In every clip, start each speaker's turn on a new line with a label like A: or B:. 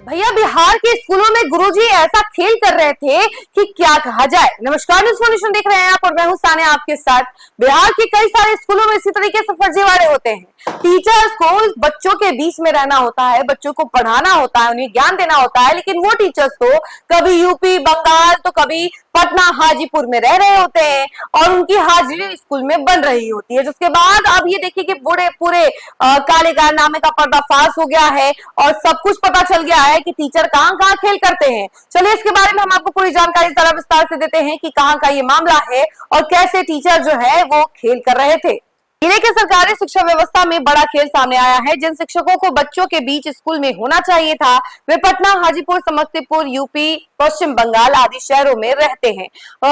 A: भैया बिहार के स्कूलों में गुरुजी ऐसा खेल कर रहे थे कि क्या कहा जाए। नमस्कार, न्यूज़ फोनेशन देख रहे हैं आप और मैं हूं सानिया आपके साथ। बिहार के कई सारे स्कूलों में इसी तरीके से फर्जीवाड़े होते हैं। टीचर्स को बच्चों के बीच में रहना होता है, बच्चों को पढ़ाना होता है, उन्हें ज्ञान देना होता है, लेकिन वो टीचर्स तो कभी यूपी बंगाल तो कभी पटना हाजीपुर में रह रहे होते हैं और उनकी हाजिरी स्कूल में बन रही होती है। जिसके बाद अब ये देखिए कि पूरे काले कारनामे का पर्दाफाश हो गया है और सब कुछ पता चल गया है कि टीचर कहां कहां खेल करते हैं। चलिए इसके बारे में हम आपको पूरी जानकारी जरा विस्तार से देते हैं कि कहां का ये मामला है और कैसे टीचर जो है वो खेल कर रहे थे। जिले के सरकारी शिक्षा व्यवस्था में बड़ा खेल सामने आया है। जिन शिक्षकों को बच्चों के बीच स्कूल में होना चाहिए था वे पटना, हाजीपुर, समस्तीपुर, यूपी, पश्चिम बंगाल आदि शहरों में रहते हैं,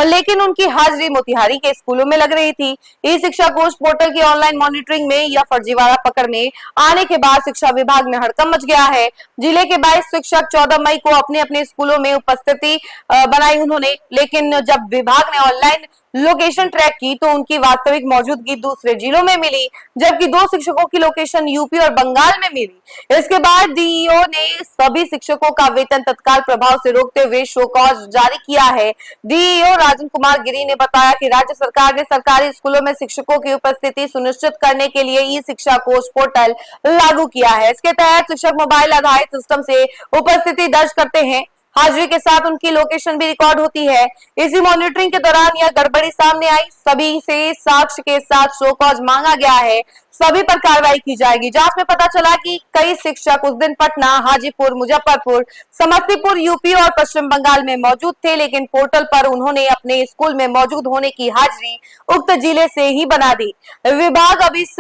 A: लेकिन उनकी हाजिरी मोतिहारी के स्कूलों में लग रही थी। ई शिक्षा कोष पोर्टल की ऑनलाइन मॉनिटरिंग में यह फर्जीवाड़ा पकड़ में आने के बाद शिक्षा विभाग में हड़कंप मच गया है। जिले के 22 शिक्षक 14 मई को अपने अपने स्कूलों में उपस्थिति बनाई उन्होंने, लेकिन जब विभाग ने ऑनलाइन लोकेशन ट्रैक की तो उनकी वास्तविक मौजूदगी दूसरे जिलों में मिली, जबकि 2 शिक्षकों की लोकेशन यूपी और बंगाल में मिली। इसके बाद डीईओ ने सभी शिक्षकों का वेतन तत्काल प्रभाव से रोकते हुए शो कॉज जारी किया है। डीईओ राजन कुमार गिरी ने बताया कि राज्य सरकार ने सरकारी स्कूलों में शिक्षकों की उपस्थिति सुनिश्चित करने के लिए ई शिक्षा कोष पोर्टल लागू किया है। इसके तहत शिक्षक मोबाइल आधारित सिस्टम से उपस्थिति दर्ज करते हैं, हाजिरी के साथ उनकी लोकेशन भी रिकॉर्ड होती है। इसी मॉनिटरिंग के दौरान यह गड़बड़ी सामने आई। सभी से साक्ष्य के साथ शो कॉज मांगा गया है, सभी पर कार्रवाई की जाएगी। जांच में पता चला कि कई शिक्षक उस दिन पटना, हाजीपुर, मुजफ्फरपुर, समस्तीपुर, यूपी और पश्चिम बंगाल में मौजूद थे, लेकिन पोर्टल पर उन्होंने अपने स्कूल में मौजूद होने की हाजिरी उक्त जिले से ही बना दी। विभाग अब इस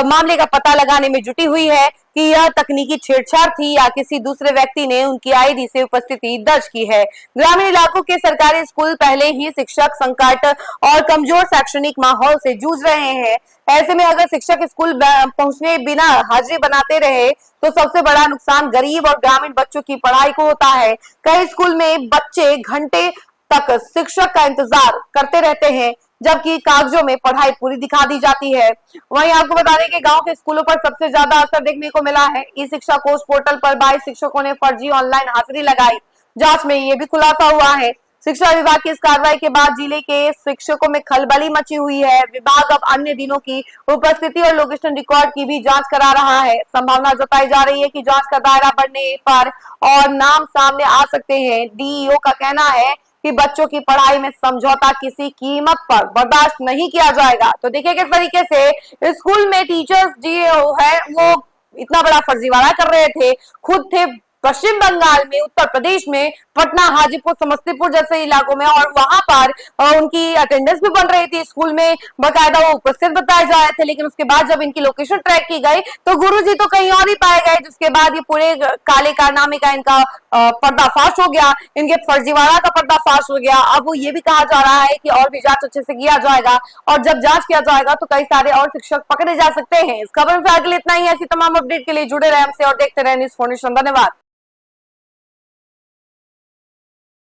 A: मामले का पता लगाने में जुटी हुई है कि यह तकनीकी छेड़छाड़ थी या किसी दूसरे व्यक्ति ने उनकी आईडी से उपस्थिति दर्ज की है। ग्रामीण इलाकों के सरकारी स्कूल पहले ही शिक्षक संकट और कमजोर शैक्षणिक माहौल से जूझ रहे हैं। ऐसे में अगर शिक्षक स्कूल पहुंचने बिना हाजिरी बनाते रहे तो सबसे बड़ा नुकसान गरीब और ग्रामीण बच्चों की पढ़ाई को होता है। कई स्कूल में बच्चे घंटे तक शिक्षक का इंतजार करते रहते हैं, जबकि कागजों में पढ़ाई पूरी दिखा दी जाती है। वहीं आपको बता दें कि गांव के स्कूलों पर सबसे ज्यादा असर देखने को मिला है। ई शिक्षा कोष पोर्टल पर 22 शिक्षकों ने फर्जी ऑनलाइन हाजिरी लगाई। जांच में ये भी खुलासा हुआ है। शिक्षा विभाग की इस कार्रवाई के बाद जिले के शिक्षकों में खलबली मची हुई है। विभाग अब अन्य दिनों की उपस्थिति और लोकेशन रिकॉर्ड की भी जांच करा रहा है। संभावना जताई जा रही है कि जांच का दायरा बढ़ने पर और नाम सामने आ सकते हैं। डीईओ का कहना है कि बच्चों की पढ़ाई में समझौता किसी कीमत पर बर्दाश्त नहीं किया जाएगा। तो देखिए किस तरीके से स्कूल में टीचर्स जो है वो इतना बड़ा फर्जीवाड़ा कर रहे थे, खुद थे पश्चिम बंगाल में, उत्तर प्रदेश में, पटना, हाजीपुर, समस्तीपुर जैसे इलाकों में, और वहां पर उनकी अटेंडेंस भी बन रही थी स्कूल में, बकायदा वो उपस्थित बताए जा रहे थे। लेकिन उसके बाद जब इनकी लोकेशन ट्रैक की गई तो गुरुजी तो कहीं और ही पाए गए, जिसके बाद ये पूरे काले कारनामे का इनका पर्दाफाश हो गया, इनके फर्जीवाड़ा का पर्दाफाश हो गया। अब वो ये भी कहा जा रहा है कि और भी जांच अच्छे से किया जाएगा और जब जांच किया जाएगा तो कई सारे और शिक्षक पकड़े जा सकते हैं। इस खबर में फिलहाल इतना ही। ऐसी तमाम अपडेट के लिए जुड़े रहे हमसे और देखते रहे न्यूज़ फोनेशन। धन्यवाद।